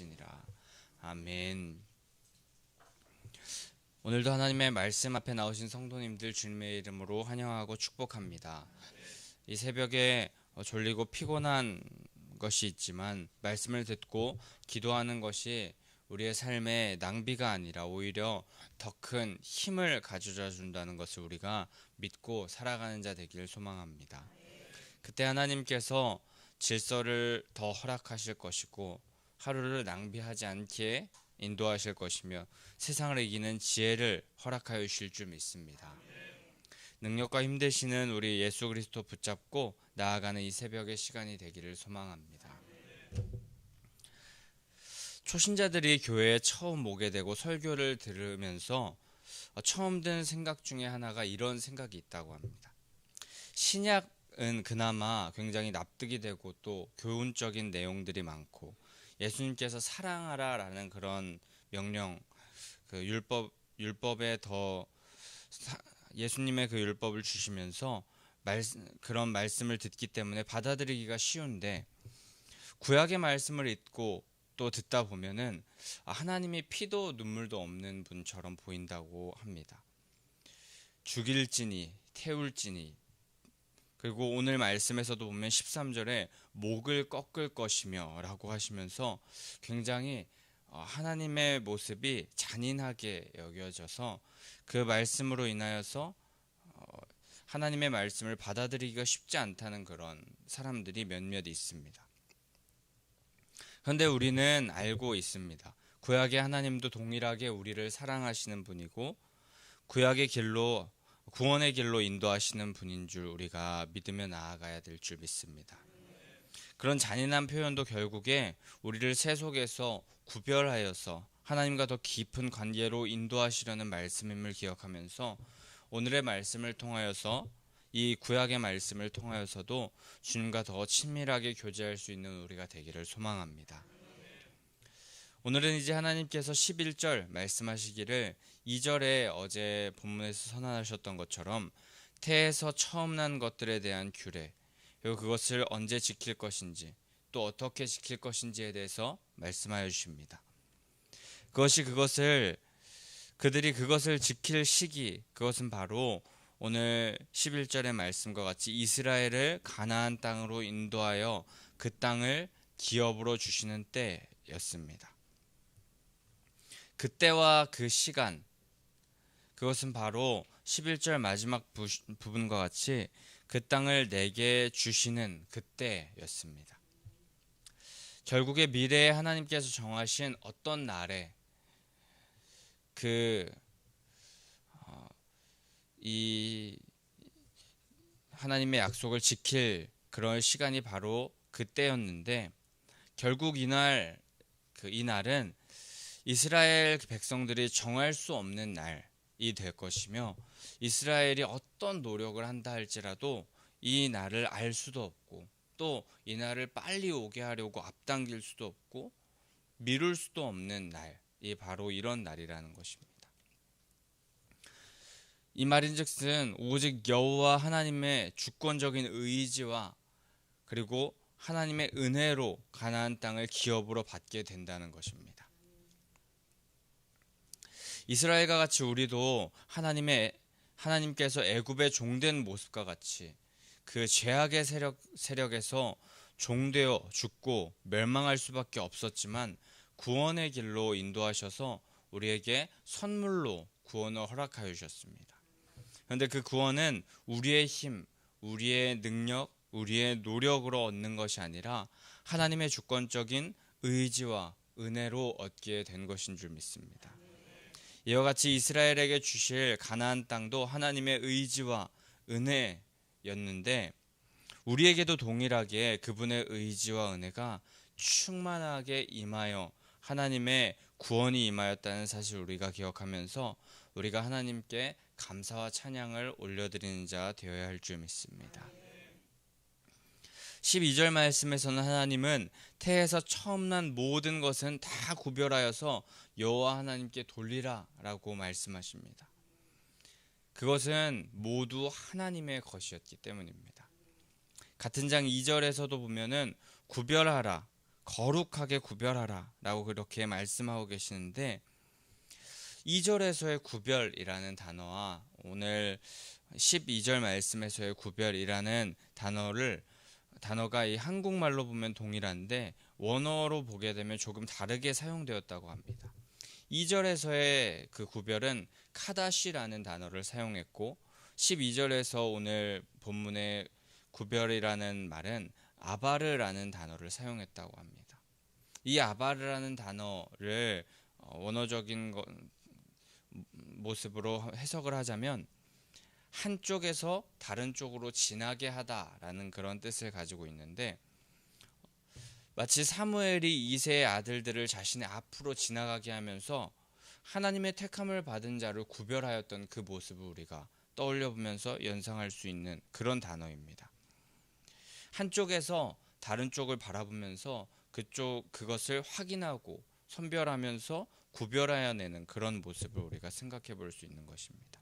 죽일지니라. 아멘. 오늘도 하나님의 말씀 앞에 나오신 성도님들 주님의 이름으로 환영하고 축복합니다. 이 새벽에 졸리고 피곤한 것이 있지만 말씀을 듣고 기도하는 것이 우리의 삶에 낭비가 아니라 오히려 더 큰 힘을 가져다 준다는 것을 우리가 믿고 살아가는 자 되기를 소망합니다. 그때 하나님께서 질서를 더 허락하실 것이고 하루를 낭비하지 않게 인도하실 것이며 세상을 이기는 지혜를 허락하여 주실 줄 믿습니다. 능력과 힘 되시는 우리 예수 그리스도 붙잡고 나아가는 이 새벽의 시간이 되기를 소망합니다. 초신자들이 교회에 처음 오게 되고 설교를 들으면서 처음 든 생각 중에 하나가 이런 생각이 있다고 합니다. 신약은 그나마 굉장히 납득이 되고 또 교훈적인 내용들이 많고 예수님께서 사랑하라라는 그런 명령, 그 율법에 더 예수님의 그 율법을 주시면서 그런 말씀을 듣기 때문에 받아들이기가 쉬운데 구약의 말씀을 읽고 또 듣다 보면은 하나님이 피도 눈물도 없는 분처럼 보인다고 합니다. 죽일지니 태울지니, 그리고 오늘 말씀에서도 보면 13절에 목을 꺾을 것이며 라고 하시면서 굉장히 하나님의 모습이 잔인하게 여겨져서 그 말씀으로 인하여서 하나님의 말씀을 받아들이기가 쉽지 않다는 그런 사람들이 몇몇 있습니다. 그런데 우리는 알고 있습니다. 구약의 하나님도 동일하게 우리를 사랑하시는 분이고 구약의 길로 구원의 길로 인도하시는 분인 줄 우리가 믿으며 나아가야 될 줄 믿습니다. 그런 잔인한 표현도 결국에 우리를 세 속에서 구별하여서 하나님과 더 깊은 관계로 인도하시려는 말씀임을 기억하면서 오늘의 말씀을 통하여서 이 구약의 말씀을 통하여서도 주님과 더 친밀하게 교제할 수 있는 우리가 되기를 소망합니다. 오늘은 이제 하나님께서 11절 말씀하시기를 2절에 어제 본문에서 선언하셨던 것처럼 태에서 처음 난 것들에 대한 규례, 그리고 그것을 언제 지킬 것인지 또 어떻게 지킬 것인지에 대해서 말씀하여 주십니다. 그들이 그것을 지킬 시기, 그것은 바로 오늘 11절의 말씀과 같이 이스라엘을 가나안 땅으로 인도하여 그 땅을 기업으로 주시는 때였습니다. 그때와 그 시간, 그것은 바로 11절 마지막 부분과 같이 그 땅을 내게 주시는 그때였습니다. 결국에 미래에 하나님께서 정하신 어떤 날에 이 하나님의 약속을 지킬 그런 시간이 바로 그때였는데 결국 이날은 이스라엘 백성들이 정할 수 없는 날이 될 것이며 이스라엘이 어떤 노력을 한다 할지라도 이 날을 알 수도 없고 또 이 날을 빨리 오게 하려고 앞당길 수도 없고 미룰 수도 없는 날이 바로 이런 날이라는 것입니다. 이 말인즉슨 오직 여호와 하나님의 주권적인 의지와 그리고 하나님의 은혜로 가나안 땅을 기업으로 받게 된다는 것입니다. 이스라엘과 같이 우리도 하나님께서 애굽의 종된 모습과 같이 그 죄악의 세력에서 종되어 죽고 멸망할 수밖에 없었지만 구원의 길로 인도하셔서 우리에게 선물로 구원을 허락하여 주셨습니다. 그런데 그 구원은 우리의 힘, 우리의 능력, 우리의 노력으로 얻는 것이 아니라 하나님의 주권적인 의지와 은혜로 얻게 된 것인 줄 믿습니다. 이와 같이 이스라엘에게 주실 가나안 땅도 하나님의 의지와 은혜였는데 우리에게도 동일하게 그분의 의지와 은혜가 충만하게 임하여 하나님의 구원이 임하였다는 사실을 우리가 기억하면서 우리가 하나님께 감사와 찬양을 올려드리는 자 되어야 할 줄 믿습니다. 12절 말씀에서는 하나님은 태에서 처음 난 모든 것은 다 구별하여서 여호와 하나님께 돌리라 라고 말씀하십니다. 그것은 모두 하나님의 것이었기 때문입니다. 같은 장 2절에서도 보면은 구별하라, 거룩하게 구별하라 라고 그렇게 말씀하고 계시는데, 2절에서의 구별이라는 단어와 오늘 12절 말씀에서의 구별이라는 단어가 이 한국말로 보면 동일한데 원어로 보게 되면 조금 다르게 사용되었다고 합니다. 2절에서의 그 구별은 카다시라는 단어를 사용했고, 12절에서 오늘 본문의 구별이라는 말은 아바르라는 단어를 사용했다고 합니다. 이 아바르라는 단어를 원어적인 모습으로 해석을 하자면 한쪽에서 다른 쪽으로 지나게 하다라는 그런 뜻을 가지고 있는데, 마치 사무엘이 이새의 아들들을 자신의 앞으로 지나가게 하면서 하나님의 택함을 받은 자를 구별하였던 그 모습을 우리가 떠올려 보면서 연상할 수 있는 그런 단어입니다. 한쪽에서 다른 쪽을 바라보면서 그것을 확인하고 선별하면서 구별하여내는 그런 모습을 우리가 생각해 볼 수 있는 것입니다.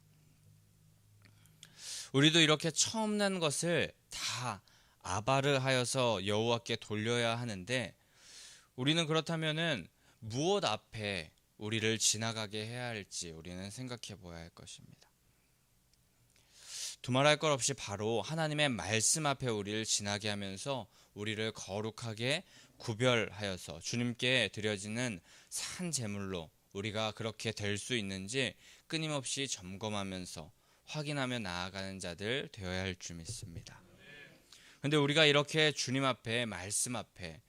우리도 이렇게 처음 난 것을 다 아바르하여서 여호와께 돌려야 하는데, 우리는 그렇다면은 무엇 앞에 우리를 지나가게 해야 할지 우리는 생각해 보아야 할 것입니다. 두말할 것 없이 바로 하나님의 말씀 앞에 우리를 지나게 하면서 우리를 거룩하게 구별하여서 주님께 드려지는 산 제물로 우리가 그렇게 될 수 있는지 끊임없이 점검하면서 확인하며 나아가는 자들 되어야 할 줄 믿습니다. 그런데 우리가 이렇게 주님 앞에 말씀 앞에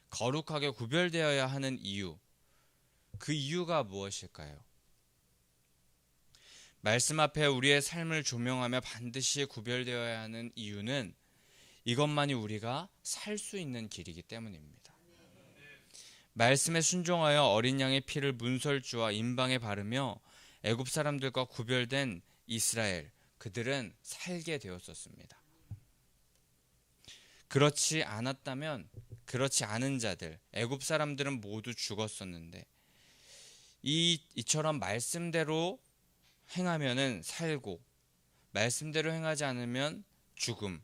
거룩하게 구별되어야 하는 이유, 그 이유가 무엇일까요? 말씀 앞에 우리의 삶을 조명하며 반드시 구별되어야 하는 이유는 이것만이 우리가 살 수 있는 길이기 때문입니다. 말씀에 순종하여 어린 양의 피를 문설주와 임방에 바르며 애굽 사람들과 구별된 이스라엘, 그들은 살게 되었었습니다. 그렇지 않았다면, 그렇지 않은 자들, 애굽 사람들은 모두 죽었었는데, 이처럼 말씀대로 행하면은 살고, 말씀대로 행하지 않으면 죽음.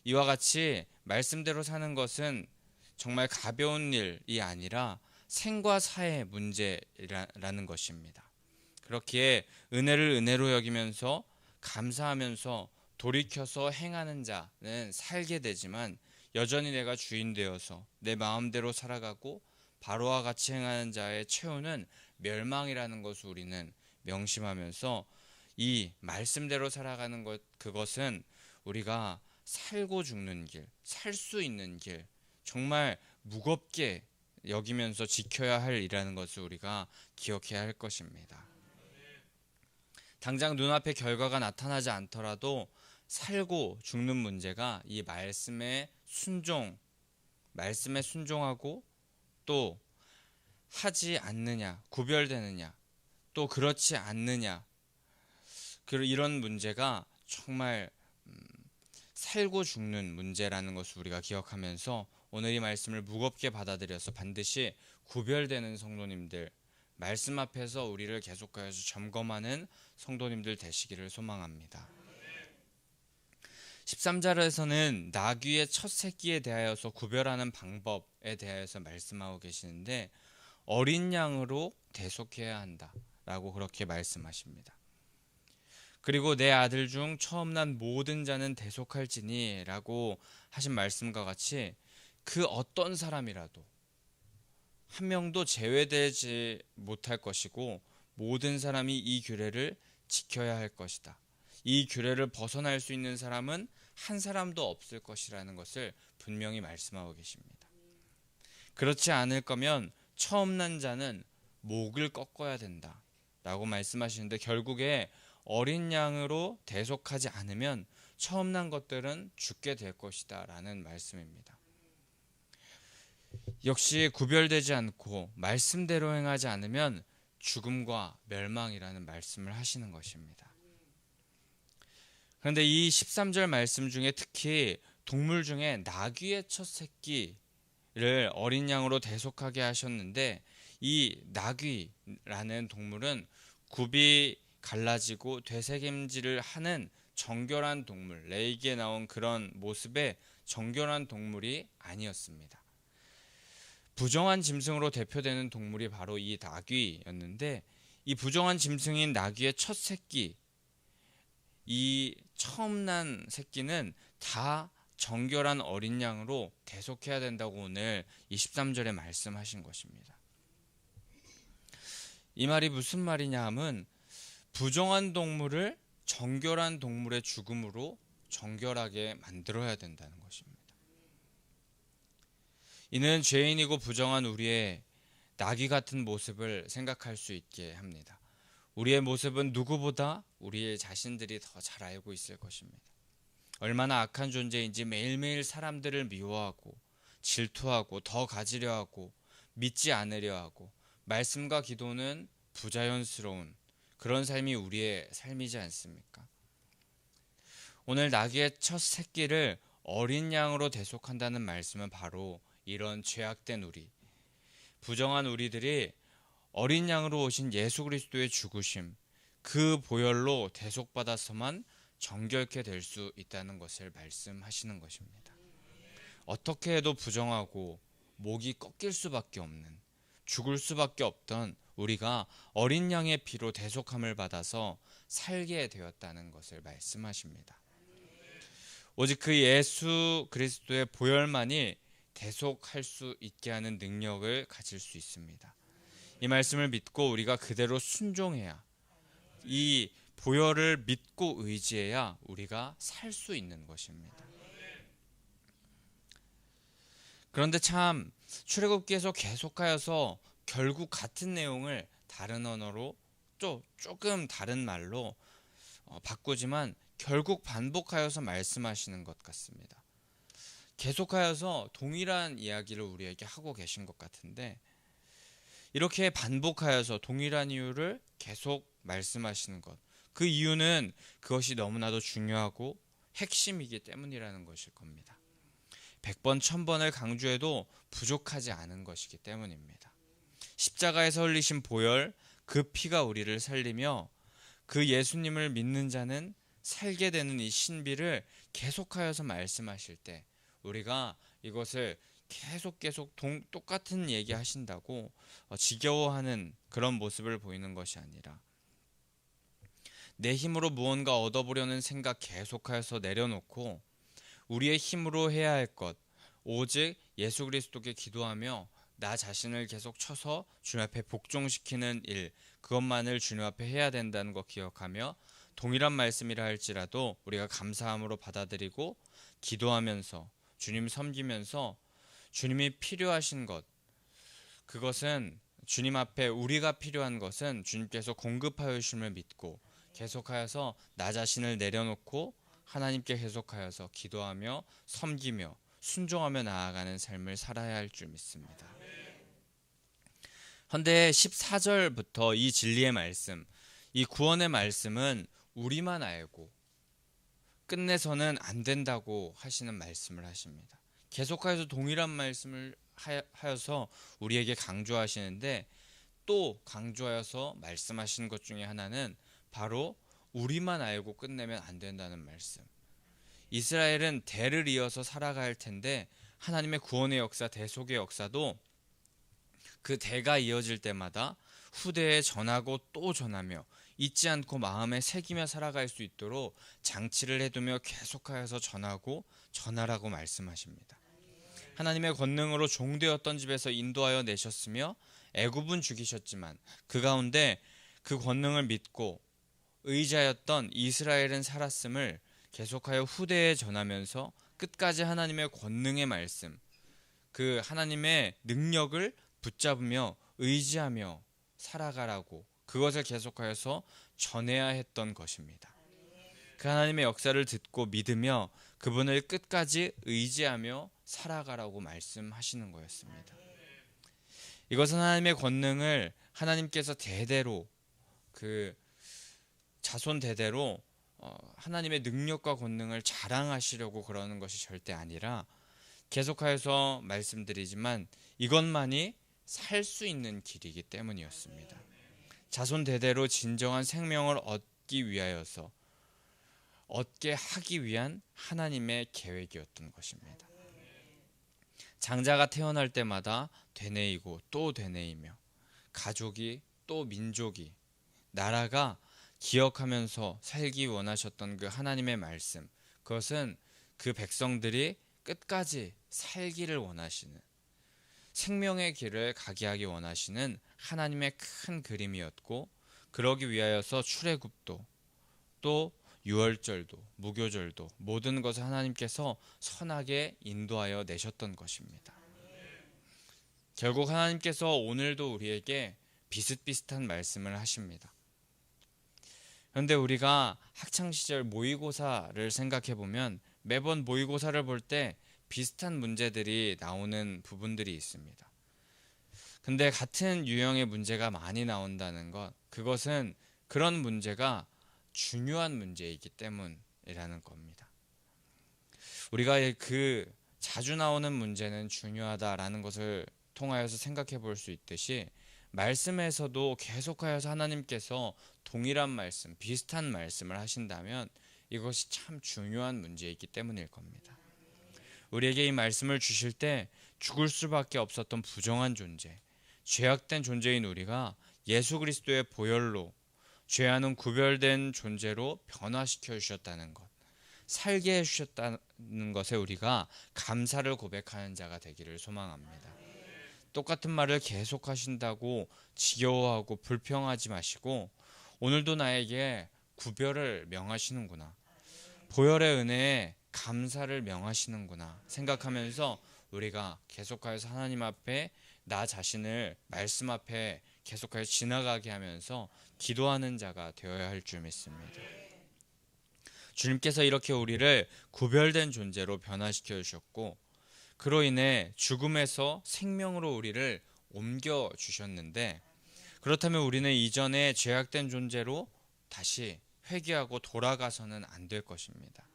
이와 같이 말씀대로 사는 것은 정말 가벼운 일이 아니라 생과 사의 문제라는 것입니다. 그렇기에 은혜를 은혜로 여기면서 감사하면서 돌이켜서 행하는 자는 살게 되지만, 여전히 내가 주인 되어서 내 마음대로 살아가고 바로와 같이 행하는 자의 최후는 멸망이라는 것을 우리는 명심하면서, 이 말씀대로 살아가는 것, 그것은 우리가 살고 죽는 길, 살 수 있는 길, 정말 무겁게 여기면서 지켜야 할 일이라는 것을 우리가 기억해야 할 것입니다. 당장 눈앞에 결과가 나타나지 않더라도 살고 죽는 문제가 이 말씀에 순종하고 또 하지 않느냐, 구별되느냐, 또 그렇지 않느냐, 이런 문제가 정말 살고 죽는 문제라는 것을 우리가 기억하면서 오늘 이 말씀을 무겁게 받아들여서 반드시 구별되는 성도님들, 말씀 앞에서 우리를 계속하여서 점검하는 성도님들 되시기를 소망합니다. 13절에서는 나귀의 첫 새끼에 대하여서 구별하는 방법에 대하여서 말씀하고 계시는데, 어린 양으로 대속해야 한다라고 그렇게 말씀하십니다. 그리고 내 아들 중 처음 난 모든 자는 대속할지니 라고 하신 말씀과 같이 그 어떤 사람이라도 한 명도 제외되지 못할 것이고, 모든 사람이 이 규례를 지켜야 할 것이다. 이 규례를 벗어날 수 있는 사람은 한 사람도 없을 것이라는 것을 분명히 말씀하고 계십니다. 그렇지 않을 거면 처음 난 자는 목을 꺾어야 된다 라고 말씀하시는데, 결국에 어린 양으로 대속하지 않으면 처음 난 것들은 죽게 될 것이다 라는 말씀입니다. 역시 구별되지 않고 말씀대로 행하지 않으면 죽음과 멸망이라는 말씀을 하시는 것입니다. 그런데 이 13절 말씀 중에 특히 동물 중에 나귀의 첫 새끼를 어린 양으로 대속하게 하셨는데, 이 나귀라는 동물은 굽이 갈라지고 되새김질을 하는 정결한 동물, 레이기에 나온 그런 모습의 정결한 동물이 아니었습니다. 부정한 짐승으로 대표되는 동물이 바로 이 나귀였는데, 이 부정한 짐승인 나귀의 첫 새끼, 이 처음 난 새끼는 다 정결한 어린 양으로 대속해야 된다고 오늘 23절에 말씀하신 것입니다. 이 말이 무슨 말이냐 하면, 부정한 동물을 정결한 동물의 죽음으로 정결하게 만들어야 된다는 것입니다. 이는 죄인이고 부정한 우리의 나귀 같은 모습을 생각할 수 있게 합니다. 우리의 모습은 누구보다 우리의 자신들이 더 잘 알고 있을 것입니다. 얼마나 악한 존재인지 매일매일 사람들을 미워하고 질투하고 더 가지려 하고 믿지 않으려 하고 말씀과 기도는 부자연스러운 그런 삶이 우리의 삶이지 않습니까? 오늘 나귀의 첫 새끼를 어린 양으로 대속한다는 말씀은 바로 이런 죄악된 우리, 부정한 우리들이 어린 양으로 오신 예수 그리스도의 죽으심, 그 보혈로 대속받아서만 정결케 될 수 있다는 것을 말씀하시는 것입니다. 어떻게 해도 부정하고 목이 꺾일 수밖에 없는, 죽을 수밖에 없던 우리가 어린 양의 피로 대속함을 받아서 살게 되었다는 것을 말씀하십니다. 오직 그 예수 그리스도의 보혈만이 대속할 수 있게 하는 능력을 가질 수 있습니다. 이 말씀을 믿고 우리가 그대로 순종해야, 이 보혈을 믿고 의지해야 우리가 살 수 있는 것입니다. 그런데 참 출애굽기에서 계속하여서 결국 같은 내용을 다른 언어로 또 조금 다른 말로 바꾸지만 결국 반복하여서 말씀하시는 것 같습니다. 계속하여서 동일한 이야기를 우리에게 하고 계신 것 같은데, 이렇게 반복하여서 동일한 이유를 계속 말씀하시는 것, 그 이유는 그것이 너무나도 중요하고 핵심이기 때문이라는 것일 겁니다. 100번 1000번을 강조해도 부족하지 않은 것이기 때문입니다. 십자가에서 흘리신 보혈, 그 피가 우리를 살리며 그 예수님을 믿는 자는 살게 되는 이 신비를 계속하여서 말씀하실 때, 우리가 이것을 계속 똑같은 얘기 하신다고 지겨워하는 그런 모습을 보이는 것이 아니라, 내 힘으로 무언가 얻어보려는 생각 계속하여서 내려놓고 우리의 힘으로 해야 할 것, 오직 예수 그리스도께 기도하며 나 자신을 계속 쳐서 주님 앞에 복종시키는 일, 그것만을 주님 앞에 해야 된다는 것 기억하며, 동일한 말씀이라 할지라도 우리가 감사함으로 받아들이고 기도하면서 주님 섬기면서 주님이 필요하신 것, 그것은 주님 앞에 우리가 필요한 것은 주님께서 공급하여 주심을 믿고 계속하여서 나 자신을 내려놓고 하나님께 계속하여서 기도하며 섬기며 순종하며 나아가는 삶을 살아야 할 줄 믿습니다. 그런데 14절부터 이 진리의 말씀, 이 구원의 말씀은 우리만 알고 끝내서는 안 된다고 하시는 말씀을 하십니다. 계속해서 동일한 말씀을 하여서 우리에게 강조하시는데, 또 강조하여서 말씀하시는 것 중에 하나는 바로 우리만 알고 끝내면 안 된다는 말씀. 이스라엘은 대를 이어서 살아가야 할 텐데, 하나님의 구원의 역사, 대속의 역사도 그 대가 이어질 때마다 후대에 전하고 또 전하며 잊지 않고 마음에 새기며 살아갈 수 있도록 장치를 해두며 계속하여서 전하고 전하라고 말씀하십니다. 하나님의 권능으로 종되었던 집에서 인도하여 내셨으며 애굽은 죽이셨지만 그 가운데 그 권능을 믿고 의지하였던 이스라엘은 살았음을 계속하여 후대에 전하면서 끝까지 하나님의 권능의 말씀, 그 하나님의 능력을 붙잡으며 의지하며 살아가라고, 그것을 계속하여서 전해야 했던 것입니다. 그 하나님의 역사를 듣고 믿으며 그분을 끝까지 의지하며 살아가라고 말씀하시는 거였습니다. 이것은 하나님의 권능을 하나님께서 대대로, 그 자손 대대로 하나님의 능력과 권능을 자랑하시려고 그러는 것이 절대 아니라, 계속하여서 말씀드리지만 이것만이 살 수 있는 길이기 때문이었습니다. 자손 대대로 진정한 생명을 얻기 위하여서, 얻게 하기 위한 하나님의 계획이었던 것입니다. 장자가 태어날 때마다 되뇌이고 또 되뇌이며 가족이 또 민족이 나라가 기억하면서 살기 원하셨던 그 하나님의 말씀, 그것은 그 백성들이 끝까지 살기를 원하시는, 생명의 길을 가게 하기 원하시는 하나님의 큰 그림이었고, 그러기 위하여서 출애굽도 또 유월절도 무교절도 모든 것을 하나님께서 선하게 인도하여 내셨던 것입니다. 결국 하나님께서 오늘도 우리에게 비슷비슷한 말씀을 하십니다. 그런데 우리가 학창시절 모의고사를 생각해 보면 매번 모의고사를 볼 때 비슷한 문제들이 나오는 부분들이 있습니다. 근데 같은 유형의 문제가 많이 나온다는 것, 그것은 그런 문제가 중요한 문제이기 때문이라는 겁니다. 우리가 그 자주 나오는 문제는 중요하다라는 것을 통하여서 생각해 볼 수 있듯이, 말씀에서도 계속하여서 하나님께서 동일한 말씀, 비슷한 말씀을 하신다면 이것이 참 중요한 문제이기 때문일 겁니다. 우리에게 이 말씀을 주실 때 죽을 수밖에 없었던 부정한 존재, 죄악된 존재인 우리가 예수 그리스도의 보혈로 죄와는 구별된 존재로 변화시켜 주셨다는 것, 살게 해주셨다는 것에 우리가 감사를 고백하는 자가 되기를 소망합니다. 똑같은 말을 계속하신다고 지겨워하고 불평하지 마시고, 오늘도 나에게 구별을 명하시는구나, 보혈의 은혜에 감사를 명하시는구나 생각하면서 우리가 계속하여서 하나님 앞에 나 자신을 말씀 앞에 계속하여 지나가게 하면서 기도하는 자가 되어야 할 줄 믿습니다. 주님께서 이렇게 우리를 구별된 존재로 변화시켜 주셨고, 그로 인해 죽음에서 생명으로 우리를 옮겨 주셨는데, 그렇다면 우리는 이전에 죄악된 존재로 다시 회개하고 돌아가서는 안 될 것입니다.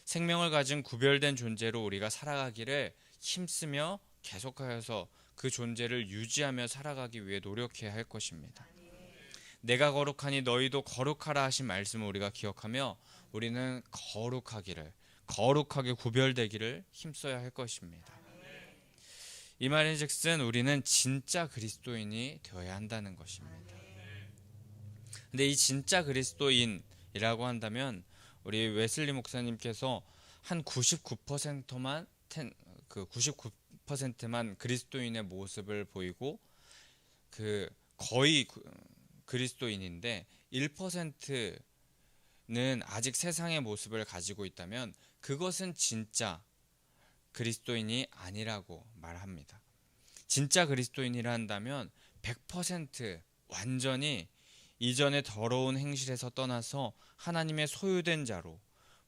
생명을 가진 구별된 존재로 우리가 살아가기를 힘쓰며 계속하여서 그 존재를 유지하며 살아가기 위해 노력해야 할 것입니다. 내가 거룩하니 너희도 거룩하라 하신 말씀을 우리가 기억하며 우리는 거룩하게 구별되기를 힘써야 할 것입니다. 이 말인즉슨 우리는 진짜 그리스도인이 되어야 한다는 것입니다. 근데 이 진짜 그리스도인이라고 한다면 우리 웨슬리 목사님께서 한 99%만 그리스도인의 모습을 보이고 거의 그리스도인인데 1%는 아직 세상의 모습을 가지고 있다면 그것은 진짜 그리스도인이 아니라고 말합니다. 진짜 그리스도인이라 한다면 100% 완전히 이전의 더러운 행실에서 떠나서 하나님의 소유된 자로,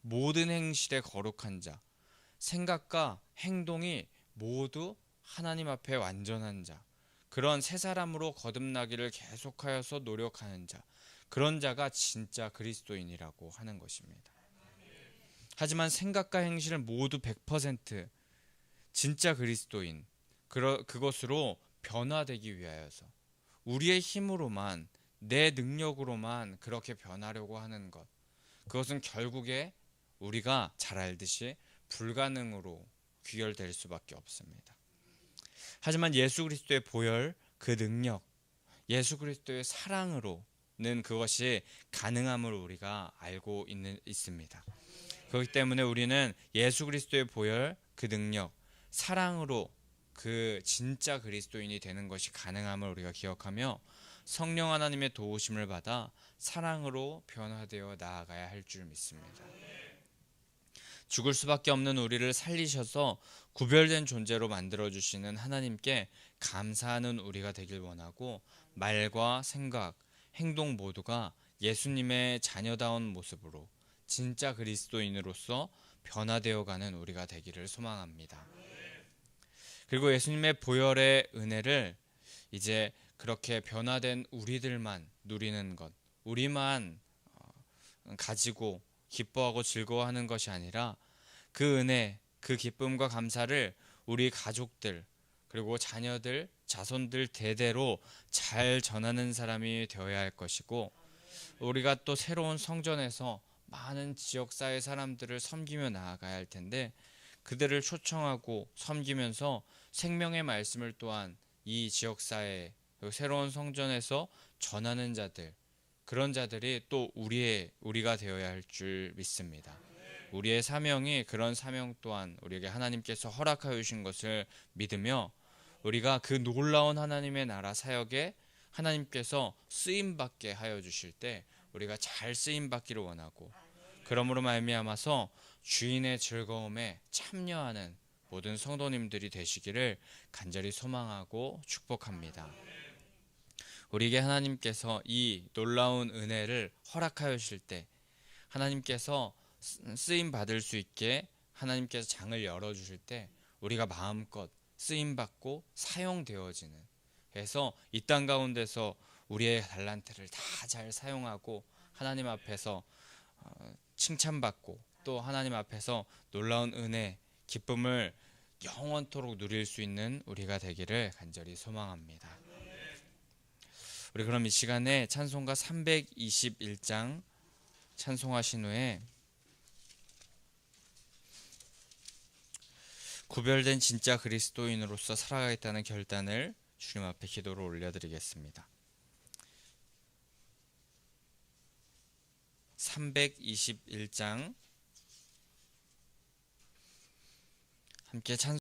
모든 행실에 거룩한 자, 생각과 행동이 모두 하나님 앞에 완전한 자, 그런 새 사람으로 거듭나기를 계속하여서 노력하는 자, 그런 자가 진짜 그리스도인이라고 하는 것입니다. 하지만 생각과 행실은 모두 100% 진짜 그리스도인, 그것으로 변화되기 위하여서 우리의 힘으로만, 내 능력으로만 그렇게 변하려고 하는 것, 그것은 결국에 우리가 잘 알듯이 불가능으로 귀결될 수밖에 없습니다. 하지만 예수 그리스도의 보혈, 그 능력, 예수 그리스도의 사랑으로는 그것이 가능함을 우리가 알고 있습니다. 그렇기 때문에 우리는 예수 그리스도의 보혈, 그 능력, 사랑으로 그 진짜 그리스도인이 되는 것이 가능함을 우리가 기억하며 성령 하나님의 도우심을 받아 사랑으로 변화되어 나아가야 할 줄 믿습니다. 죽을 수밖에 없는 우리를 살리셔서 구별된 존재로 만들어주시는 하나님께 감사하는 우리가 되길 원하고, 말과 생각, 행동 모두가 예수님의 자녀다운 모습으로 진짜 그리스도인으로서 변화되어가는 우리가 되기를 소망합니다. 그리고 예수님의 보혈의 은혜를 이제 그렇게 변화된 우리들만 누리는 것, 우리만 가지고 기뻐하고 즐거워하는 것이 아니라 그 은혜, 그 기쁨과 감사를 우리 가족들, 그리고 자녀들, 자손들 대대로 잘 전하는 사람이 되어야 할 것이고, 우리가 또 새로운 성전에서 많은 지역사회 사람들을 섬기며 나아가야 할 텐데, 그들을 초청하고 섬기면서 생명의 말씀을 또한 이 지역사회 그리고 새로운 성전에서 전하는 자들, 그런 자들이 또 우리가 되어야 할 줄 믿습니다. 우리의 사명이 그런 사명 또한 우리에게 하나님께서 허락하여 주신 것을 믿으며 우리가 그 놀라운 하나님의 나라 사역에 하나님께서 쓰임받게 하여 주실 때 우리가 잘 쓰임받기를 원하고, 그러므로 말미암아서 주인의 즐거움에 참여하는 모든 성도님들이 되시기를 간절히 소망하고 축복합니다. 우리에게 하나님께서 이 놀라운 은혜를 허락하여 주실 때 하나님께서 쓰임 받을 수 있게 하나님께서 장을 열어주실 때 우리가 마음껏 쓰임 받고 사용되어지는, 그래서 이 땅 가운데서 우리의 달란트를 다 잘 사용하고 하나님 앞에서 칭찬받고 또 하나님 앞에서 놀라운 은혜, 기쁨을 영원토록 누릴 수 있는 우리가 되기를 간절히 소망합니다. 우리 그럼 이 시간에 찬송가 321장 찬송하신 후에 구별된 진짜 그리스도인으로서 살아가겠다는 결단을 주님 앞에 기도로 올려드리겠습니다. 321장 함께 찬송